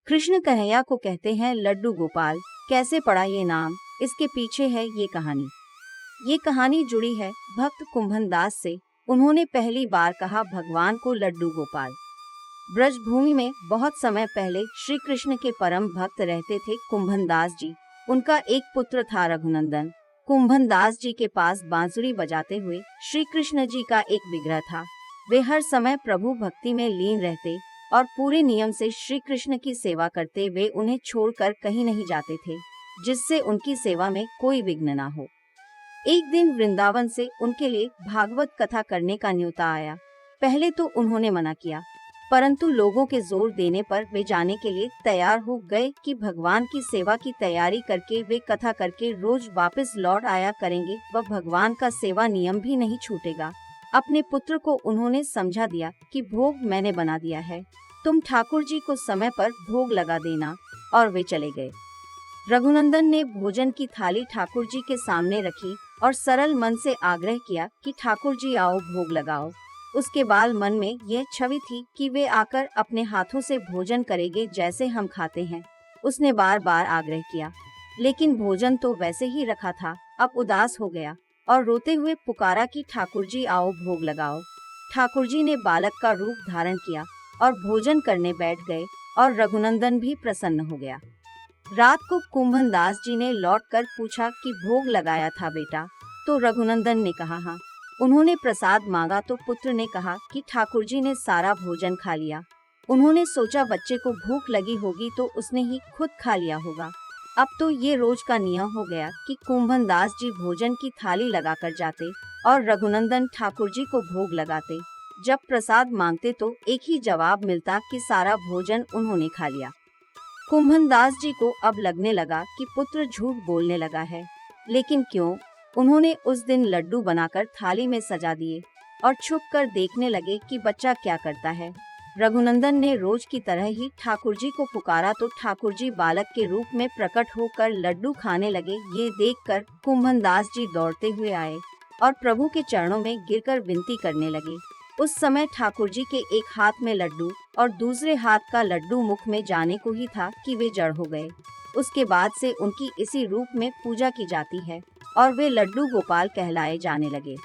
कृष्ण कन्हैया को कहते हैं लड्डू गोपाल। कैसे पड़ा ये नाम, इसके पीछे है ये कहानी। ये कहानी जुड़ी है भक्त कुंभन दास से। उन्होंने पहली बार कहा भगवान को लड्डू गोपाल। ब्रजभूमि में बहुत समय पहले श्री कृष्ण के परम भक्त रहते थे कुंभन दास जी। उनका एक पुत्र था रघुनंदन। कुंभन दास जी के पास बांसुरी बजाते हुए श्री कृष्ण जी का एक विग्रह था। वे हर समय प्रभु भक्ति में लीन रहते और पूरे नियम से श्री कृष्ण की सेवा करते। वे उन्हें छोड़कर कहीं नहीं जाते थे, जिससे उनकी सेवा में कोई विघ्न न हो। एक दिन वृंदावन से उनके लिए भागवत कथा करने का न्योता आया। पहले तो उन्होंने मना किया, परंतु लोगों के जोर देने पर वे जाने के लिए तैयार हो गए कि भगवान की सेवा की तैयारी करके वे कथा करके रोज वापस लौट आया करेंगे व भगवान का सेवा नियम भी नहीं छूटेगा। अपने पुत्र को उन्होंने समझा दिया कि भोग मैंने बना दिया है, तुम ठाकुर जी को समय पर भोग लगा देना, और वे चले गए। रघुनंदन ने भोजन की थाली ठाकुर जी के सामने रखी और सरल मन से आग्रह किया कि ठाकुर जी आओ भोग लगाओ। उसके बाद मन में यह छवि थी कि वे आकर अपने हाथों से भोजन करेंगे जैसे हम खाते हैं। उसने बार बार आग्रह किया, लेकिन भोजन तो वैसे ही रखा था। अब उदास हो गया और रोते हुए पुकारा कि ठाकुर जी आओ भोग लगाओ। ठाकुर जी ने बालक का रूप धारण किया और भोजन करने बैठ गए और रघुनंदन भी प्रसन्न हो गया। रात को कुंभन दास जी ने लौटकर पूछा कि भोग लगाया था बेटा? तो रघुनंदन ने कहा हाँ। उन्होंने प्रसाद मांगा तो पुत्र ने कहा कि ठाकुर जी ने सारा भोजन खा लिया। उन्होंने सोचा बच्चे को भूख लगी होगी तो उसने ही खुद खा लिया होगा। अब तो ये रोज का नियम हो गया कि कुंभन दास जी भोजन की थाली लगाकर जाते और रघुनंदन ठाकुर जी को भोग लगाते। जब प्रसाद मांगते तो एक ही जवाब मिलता कि सारा भोजन उन्होंने खा लिया। कुंभन दास जी को अब लगने लगा कि पुत्र झूठ बोलने लगा है, लेकिन क्यों? उन्होंने उस दिन लड्डू बनाकर थाली में सजा दिए और छुप कर देखने लगे कि बच्चा क्या करता है। रघुनंदन ने रोज की तरह ही ठाकुर जी को पुकारा तो ठाकुर जी बालक के रूप में प्रकट होकर लड्डू खाने लगे। ये देखकर कुंभन दास जी दौड़ते हुए आए और प्रभु के चरणों में गिरकर विनती करने लगे। उस समय ठाकुर जी के एक हाथ में लड्डू और दूसरे हाथ का लड्डू मुख में जाने को ही था कि वे जड़ हो गए। उसके बाद से उनकी इसी रूप में पूजा की जाती है और वे लड्डू गोपाल कहलाए जाने लगे।